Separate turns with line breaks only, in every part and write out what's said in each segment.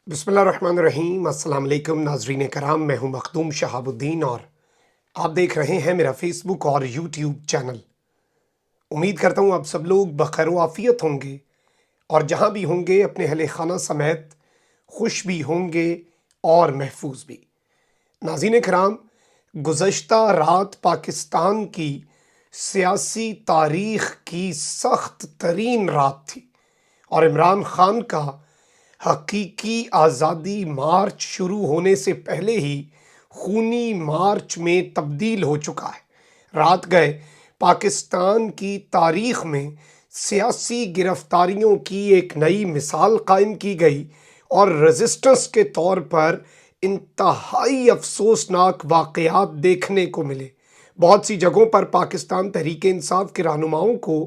बिस्मिल्लाहिर्रहमानिर्रहीम। अस्सलाम वालेकुम नाजरीन कराम, मैं हूं मखदूम शहाबुद्दीन और आप देख रहे हैं मेरा फेसबुक और यूट्यूब चैनल। उम्मीद करता हूं आप सब लोग बखैर आफियत होंगे और जहां भी होंगे अपने अहले खाना समेत खुश भी होंगे और महफूज भी। नाज़रीन कराम, गुज़श्ता रात पाकिस्तान की सियासी तारीख़ की सख्त तरीन रात थी और इमरान खान का हकीकी आज़ादी मार्च शुरू होने से पहले ही खूनी मार्च में तब्दील हो चुका है। रात गए पाकिस्तान की तारीख़ में सियासी गिरफ्तारियों की एक नई मिसाल कायम की गई और रेजिस्टेंस के तौर पर इंतहाई अफसोसनाक वाक़यात देखने को मिले। बहुत सी जगहों पर पाकिस्तान तहरीक इंसाफ के रहनुमाओं को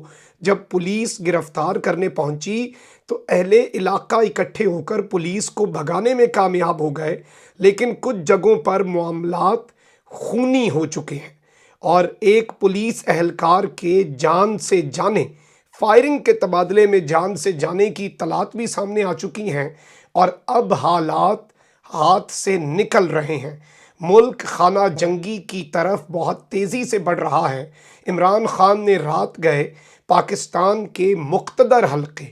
जब पुलिस गिरफ्तार करने पहुंची तो अहले इलाका इकट्ठे होकर पुलिस को भगाने में कामयाब हो गए, लेकिन कुछ जगहों पर मामलात खूनी हो चुके हैं और एक पुलिस एहलकार के जान से जाने फायरिंग के तबादले में जान से जाने की इत्तलात भी सामने आ चुकी हैं और अब हालात हाथ से निकल रहे हैं। मुल्क खाना जंगी की तरफ बहुत तेज़ी से बढ़ रहा है। इमरान खान ने रात गए पाकिस्तान के मुक़्तदर हल्के,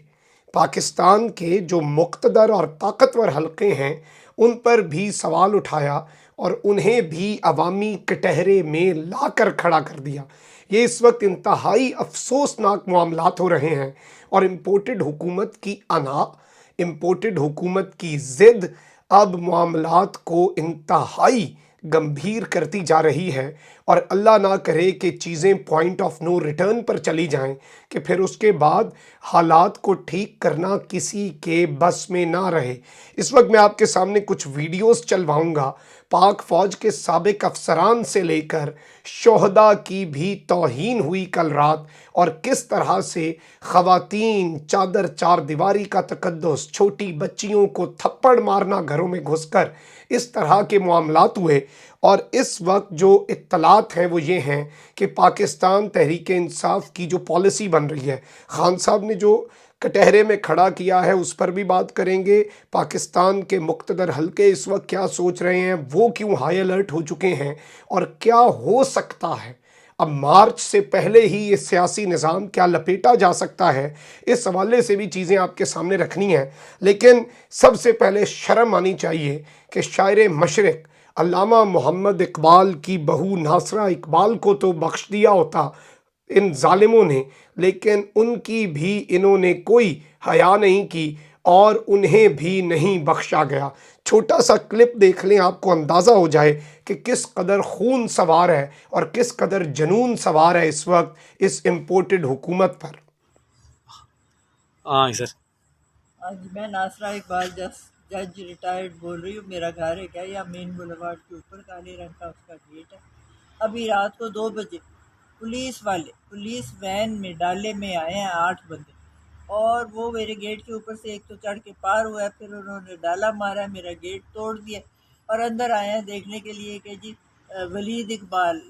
पाकिस्तान के जो मुक़्तदर और ताकतवर हल्के हैं उन पर भी सवाल उठाया और उन्हें भी अवामी कटहरे में लाकर खड़ा कर दिया। ये इस वक्त इंतहाई अफसोसनाक मामलात हो रहे हैं और इम्पोर्टेड हुकूमत की अना, इम्पोर्टेड हुकूमत की ज़िद अब मामलात को इंतहाई गंभीर करती जा रही है और अल्लाह ना करे कि चीज़ें पॉइंट ऑफ नो रिटर्न पर चली जाएं कि फिर उसके बाद हालात को ठीक करना किसी के बस में ना रहे। इस वक्त मैं आपके सामने कुछ वीडियोस चलवाऊंगा पाक फ़ौज के साबिक अफसरान से लेकर शोहदा की भी तौहीन हुई कल रात और किस तरह से ख़वातीन चादर चार दीवारी का तकद्दुस, छोटी बच्चियों को थप्पड़ मारना घरों में घुसकर, इस तरह के मामलात हुए। और इस वक्त जो इत्तलात हैं वो ये हैं कि पाकिस्तान तहरीक इंसाफ की जो पॉलिसी बन रही है, खान साहब ने जो कटहरे में खड़ा किया है उस पर भी बात करेंगे। पाकिस्तान के मुक़्तदर हल्के इस वक्त क्या सोच रहे हैं, वो क्यों हाई अलर्ट हो चुके हैं और क्या हो सकता है अब मार्च से पहले ही ये सियासी निज़ाम क्या लपेटा जा सकता है, इस हवाले से भी चीज़ें आपके सामने रखनी हैं। लेकिन सबसे पहले शर्म आनी चाहिए कि शायर मशरिक़ अल्लामा मोहम्मद इकबाल की बहू नासरा इकबाल को तो बख्श दिया होता इन जालिमों ने, लेकिन उनकी भी इन्होंने कोई हया नहीं की और उन्हें भी नहीं बख्शा गया। छोटा सा क्लिप देख लें, आपको अंदाज़ा हो जाए कि किस कदर खून सवार है और किस कदर जनून सवार है इस वक्त इस इम्पोर्टेड हुकूमत पर।
हाँ सर।
आज मैं नासरा इकबाल जज रिटायर्ड बोल रही हूँ। मेरा घर है क्या या मेन बुलेवार्ड के ऊपर काले रंग का उसका गेट है। अभी रात को 2 बजे पुलिस वाले पुलिस वैन में डाले में आए हैं 8 बंदे और वो मेरे गेट के ऊपर से एक तो चढ़ के पार हुआ है, फिर उन्होंने डाला मारा, मेरा गेट तोड़ दिया और अंदर आए हैं देखने के लिए कि जी वलीद इकबाल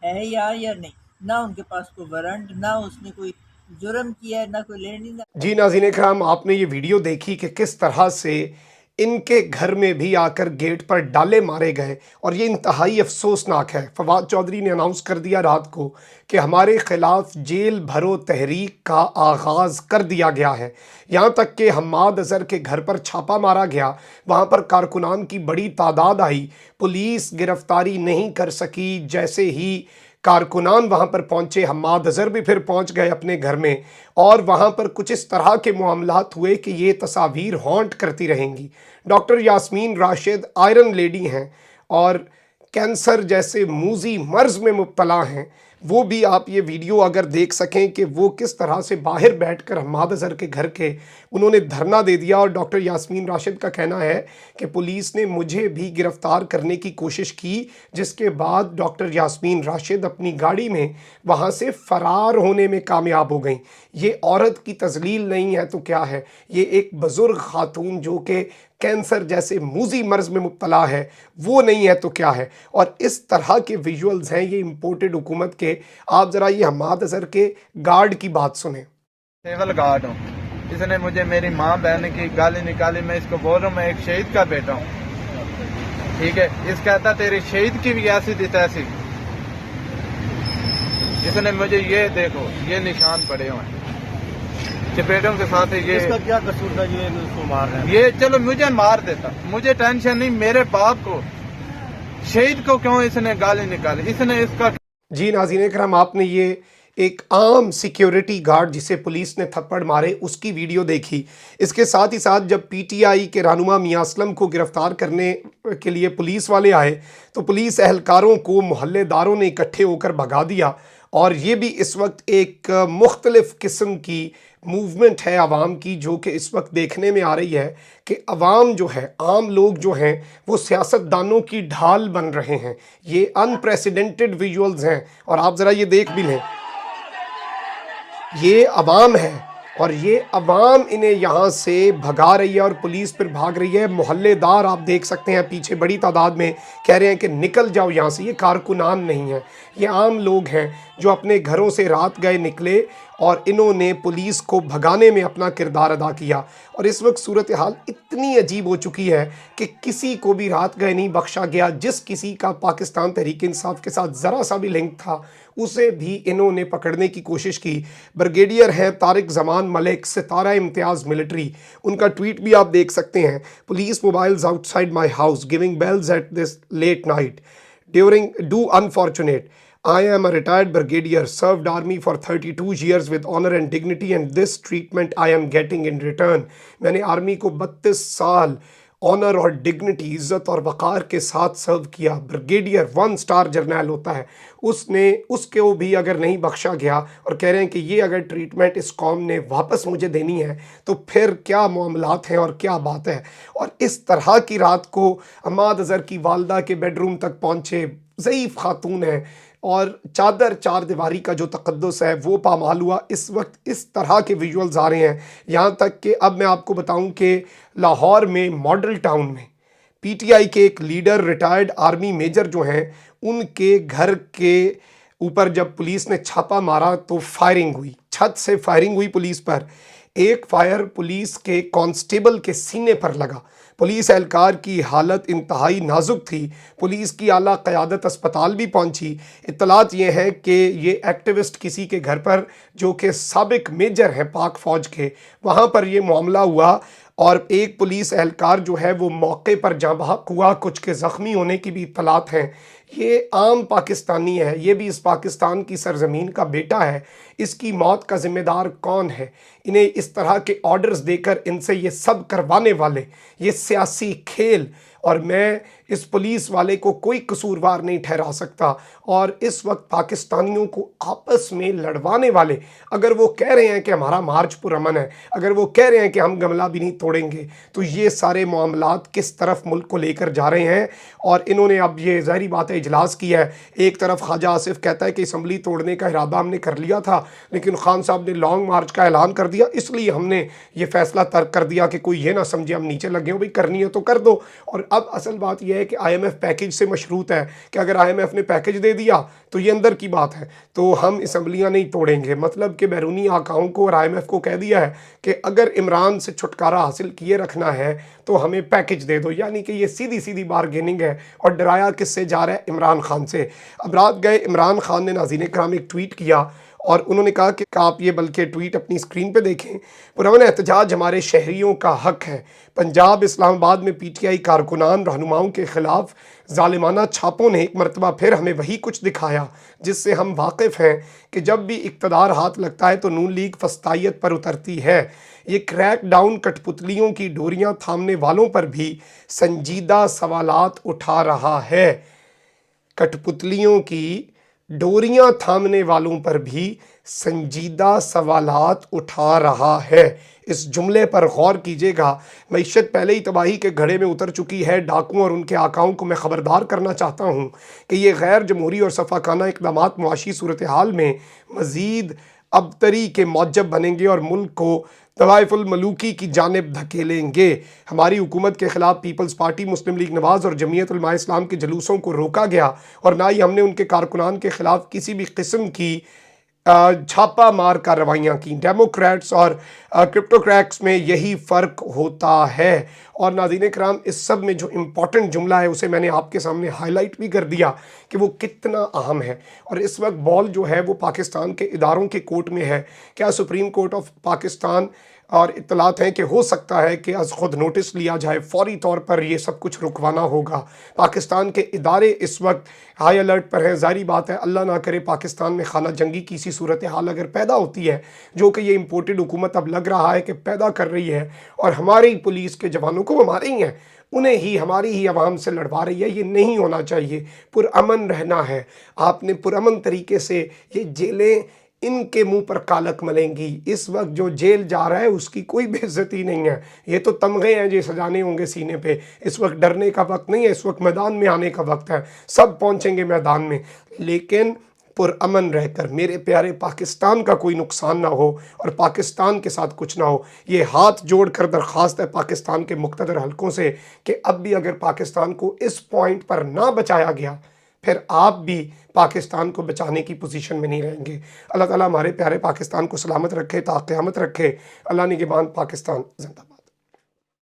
है या नहीं। ना उनके पास कोई वारंट, ना उसने कोई जुर्म किया है, ना कोई लेनी ना।
जी नाज़रीन कराम, आपने ये वीडियो देखी कि किस तरह से इनके घर में भी आकर गेट पर डाले मारे गए और ये इंतहाई अफसोसनाक है। फवाद चौधरी ने अनाउंस कर दिया रात को कि हमारे ख़िलाफ़ जेल भरो तहरीक का आगाज़ कर दिया गया है। यहाँ तक कि हम्माद अज़हर के घर पर छापा मारा गया, वहाँ पर कारकुनान की बड़ी तादाद आई, पुलिस गिरफ्तारी नहीं कर सकी। जैसे ही कारकुनान वहाँ पर पहुँचे, हम्माद अज़हर भी फिर पहुँच गए अपने घर में और वहाँ पर कुछ इस तरह के मामलात हुए कि ये तस्वीर हॉन्ट करती रहेंगी। Doctor Yasmeen Rashid iron lady हैं और कैंसर जैसे मूजी मर्ज में मुब्तला हैं। वो भी आप ये वीडियो अगर देख सकें कि वो किस तरह से बाहर बैठकर हम्माद अज़हर के घर के उन्होंने धरना दे दिया और डॉक्टर यास्मीन राशिद का कहना है कि पुलिस ने मुझे भी गिरफ्तार करने की कोशिश की, जिसके बाद डॉक्टर यास्मीन राशिद अपनी गाड़ी में वहाँ से फ़रार होने में कामयाब हो गई। ये औरत की तज़लील नहीं है तो क्या है, ये एक बुज़ुर्ग खातून जो कि कैंसर जैसे मूजी मर्ज में मुब्तला है वो नहीं है तो क्या है। और इस तरह के विजुअल्स हैं ये इम्पोर्टेड हुकूमत के। आप ज़रा ये हम्माद अज़हर के गार्ड की बात सुने।
सिविल गार्ड हूँ,
اس نے مجھے میری ماں بہن کی گالی نکالی. میں اس کو بول رہا ہوں میں ایک شہید کا بیٹا ہوں, ٹھیک ہے. اس کہتا تیری شہید کی بھی ایسی تھی تیسی. اس نے مجھے یہ دیکھو یہ نشان پڑے ہوئے ہیں چپیٹوں کے ساتھ.
اس کا کیا قصور تھا یہ اس کو مار رہے ہیں؟
یہ چلو مجھے مار دیتا, مجھے ٹینشن نہیں, میرے باپ کو شہید کو کیوں اس نے گالی نکالی. اس نے اس کا
جی ناظرین کرام, آپ نے یہ ایک عام سیکیورٹی گارڈ جسے پولیس نے تھپڑ مارے اس کی ویڈیو دیکھی. اس کے ساتھ ہی ساتھ جب پی ٹی آئی کے رہنما میاں اسلم کو گرفتار کرنے کے لیے پولیس والے آئے تو پولیس اہلکاروں کو محلے داروں نے اکٹھے ہو کر بھگا دیا. اور یہ بھی اس وقت ایک مختلف قسم کی موومنٹ ہے عوام کی جو کہ اس وقت دیکھنے میں آ رہی ہے کہ عوام جو ہے, عام لوگ جو ہیں وہ سیاستدانوں کی ڈھال بن رہے ہیں. یہ انپریسیڈنٹڈ ویژولز ہیں اور آپ ذرا یہ دیکھ بھی لیں, یہ عوام ہے اور یہ عوام انہیں یہاں سے بھگا رہی ہے اور پولیس پر بھاگ رہی ہے. محلے دار آپ دیکھ سکتے ہیں پیچھے بڑی تعداد میں کہہ رہے ہیں کہ نکل جاؤ یہاں سے. یہ کارکنان نہیں ہیں, یہ عام لوگ ہیں جو اپنے گھروں سے رات گئے نکلے اور انہوں نے پولیس کو بھگانے میں اپنا کردار ادا کیا. اور اس وقت صورتحال اتنی عجیب ہو چکی ہے کہ کسی کو بھی رات گئے نہیں بخشا گیا. جس کسی کا پاکستان تحریک انصاف کے ساتھ ذرا سا بھی لنک تھا اسے بھی انہوں نے پکڑنے کی کوشش کی. بریگیڈیئر ہیں طارق زمان ملک, ستارہ امتیاز ملٹری, ان کا ٹویٹ بھی آپ دیکھ سکتے ہیں. Police mobiles outside my house giving bells at this late night do unfortunate. I am a retired brigadier, served army for 32 years with honor and dignity and this treatment I am getting in return. میں نے army کو 32 سال owner اور dignity, عزت اور وقار کے ساتھ سرو کیا. بریگیڈیئر 1 سٹار جرنیل ہوتا ہے, اس کو بھی اگر نہیں بخشا گیا اور کہہ رہے ہیں کہ یہ اگر ٹریٹمنٹ اس قوم نے واپس مجھے دینی ہے تو پھر کیا معاملات ہیں اور کیا بات ہے. اور اس طرح کی رات کو عماد اظہر کی والدہ کے بیڈ روم تک پہنچے, ضعیف خاتون ہے اور چادر چار دیواری کا جو تقدس ہے وہ پامال ہوا. اس وقت اس طرح کے ویژولز آ رہے ہیں, یہاں تک کہ اب میں آپ کو بتاؤں کہ لاہور میں ماڈل ٹاؤن میں پی ٹی آئی کے ایک لیڈر ریٹائرڈ آرمی میجر جو ہیں ان کے گھر کے اوپر جب پولیس نے چھاپا مارا تو فائرنگ ہوئی, چھت سے فائرنگ ہوئی پولیس پر. ایک فائر پولیس کے کانسٹیبل کے سینے پر لگا. پولیس اہلکار کی حالت انتہائی نازک تھی. پولیس کی اعلیٰ قیادت اسپتال بھی پہنچی. اطلاعات یہ ہیں کہ یہ ایکٹیوسٹ کسی کے گھر پر جو کہ سابق میجر ہیں پاک فوج کے, وہاں پر یہ معاملہ ہوا اور ایک پولیس اہلکار جو ہے وہ موقع پر جاں بحق ہوا. کچھ کے زخمی ہونے کی بھی اطلاعات ہیں. یہ عام پاکستانی ہے, یہ بھی اس پاکستان کی سرزمین کا بیٹا ہے. اس کی موت کا ذمہ دار کون ہے؟ انہیں اس طرح کے آرڈرز دے کر ان سے یہ سب کروانے والے, یہ سیاسی کھیل. اور میں اس پولیس والے کو کوئی قصوروار نہیں ٹھہرا سکتا. اور اس وقت پاکستانیوں کو آپس میں لڑوانے والے, اگر وہ کہہ رہے ہیں کہ ہمارا مارچ پرامن ہے, اگر وہ کہہ رہے ہیں کہ ہم گملہ بھی نہیں توڑیں گے, تو یہ سارے معاملات کس طرف ملک کو لے کر جا رہے ہیں. اور انہوں نے اب یہ ظاہری بات ہے اجلاس کیا ہے. ایک طرف خواجہ آصف کہتا ہے کہ اسمبلی توڑنے کا ارادہ ہم نے کر لیا تھا لیکن خان صاحب نے لانگ مارچ کا اعلان کر دیا, اس لیے ہم نے یہ فیصلہ ترک کر دیا کہ کوئی یہ نہ سمجھے ہم نیچے لگے ہو, بھائی کرنی ہے تو کر دو. اور اب اصل بات یہ ہے کہ آئی ایم ایف پیکج سے مشروط ہے کہ اگر آئی ایم ایف نے پیکج دے دیا تو یہ اندر کی بات ہے, تو ہم اسمبلیاں نہیں توڑیں گے. مطلب کہ بیرونی آقاؤں کو اور آئی ایم ایف کو کہہ دیا ہے کہ اگر عمران سے چھٹکارا حاصل کیے رکھنا ہے تو ہمیں پیکج دے دو. یعنی کہ یہ سیدھی سیدھی بارگیننگ ہے. اور ڈرایا کس سے جا رہا ہے؟ عمران خان سے. اب رات گئے عمران خان نے ناظرین کرام ایک ٹویٹ کیا اور انہوں نے کہا کہ آپ یہ بلکہ ٹویٹ اپنی اسکرین پہ دیکھیں. پرامن احتجاج ہمارے شہریوں کا حق ہے. پنجاب اسلام آباد میں پی ٹی آئی کارکنان رہنماؤں کے خلاف ظالمانہ چھاپوں نے ایک مرتبہ پھر ہمیں وہی کچھ دکھایا جس سے ہم واقف ہیں کہ جب بھی اقتدار ہاتھ لگتا ہے تو نون لیگ فسطائیت پر اترتی ہے. یہ کریک ڈاؤن کٹ پتلیوں کی ڈوریاں تھامنے والوں پر بھی سنجیدہ سوالات اٹھا رہا ہے. کٹ پتلیوں کی ڈوریاں تھامنے والوں پر بھی سنجیدہ سوالات اٹھا رہا ہے. اس جملے پر غور کیجئے گا. معیشت پہلے ہی تباہی کے گھڑے میں اتر چکی ہے. ڈاکوؤں اور ان کے آقاؤں کو میں خبردار کرنا چاہتا ہوں کہ یہ غیر جمہوری اور صفاقانہ اقدامات معاشی صورتحال میں مزید ابتری کے موجب بنیں گے اور ملک کو طوائف الملوکی کی جانب دھکیلیں گے. ہماری حکومت کے خلاف پیپلز پارٹی، مسلم لیگ نواز اور جمعیت علماء اسلام کے جلوسوں کو روکا گیا اور نہ ہی ہم نے ان کے کارکنان کے خلاف کسی بھی قسم کی छापा मार कार्रवाइयाँ की। डेमोक्रेट्स और क्रिप्टोक्रैट्स में यही फ़र्क होता है। और नाज़रीन कराम, इस सब में जो इम्पॉर्टेंट जुमला है उसे मैंने आपके सामने हाईलाइट भी कर दिया कि वो कितना अहम है। और इस वक्त बॉल जो है वो पाकिस्तान के इदारों के कोर्ट में है। क्या सुप्रीम कोर्ट ऑफ पाकिस्तान और इत्तलात हैं कि हो सकता है कि अज खुद नोटिस लिया जाए, फौरी तौर पर ये सब कुछ रुकवाना होगा। पाकिस्तान के इदारे इस वक्त हाई अलर्ट पर हैं। ज़ाहिर बात है, अल्लाह ना करे पाकिस्तान में खाना जंगी की सी सूरत हाल अगर पैदा होती है, जो कि ये इम्पोर्टेड हुकूमत अब लग रहा है कि पैदा कर रही है, और हमारी पुलिस के जवानों को हमारे ही हैं, उन्हें ही हमारी ही आवाम से लड़वा रही है। ये नहीं होना चाहिए। पुरअमन रहना है। आपने पुरअमन तरीके से ये जेलें इनके मुंह पर कालक मलेंगी। इस वक्त जो जेल जा रहा है उसकी कोई बेइज्जती नहीं है। ये तो तमगे हैं जो सजाने होंगे सीने पे। इस वक्त डरने का वक्त नहीं है, इस वक्त मैदान में आने का वक्त है। सब पहुंचेंगे मैदान में, लेकिन पुरअमन रहकर मेरे प्यारे पाकिस्तान का कोई नुकसान ना हो और पाकिस्तान के साथ कुछ ना हो। ये हाथ जोड़कर दरख्वास्त है पाकिस्तान के मुक़्तदर हलकों से कि अब भी अगर पाकिस्तान को इस पॉइंट पर ना बचाया गया, फिर आप भी पाकिस्तान को बचाने की पोजीशन में नहीं रहेंगे। अल्लाह ताला हमारे प्यारे पाकिस्तान को सलामत रखे, ता क़यामत रखे। अल्लाह निगहबान पाकिस्तान जिंदाबाद।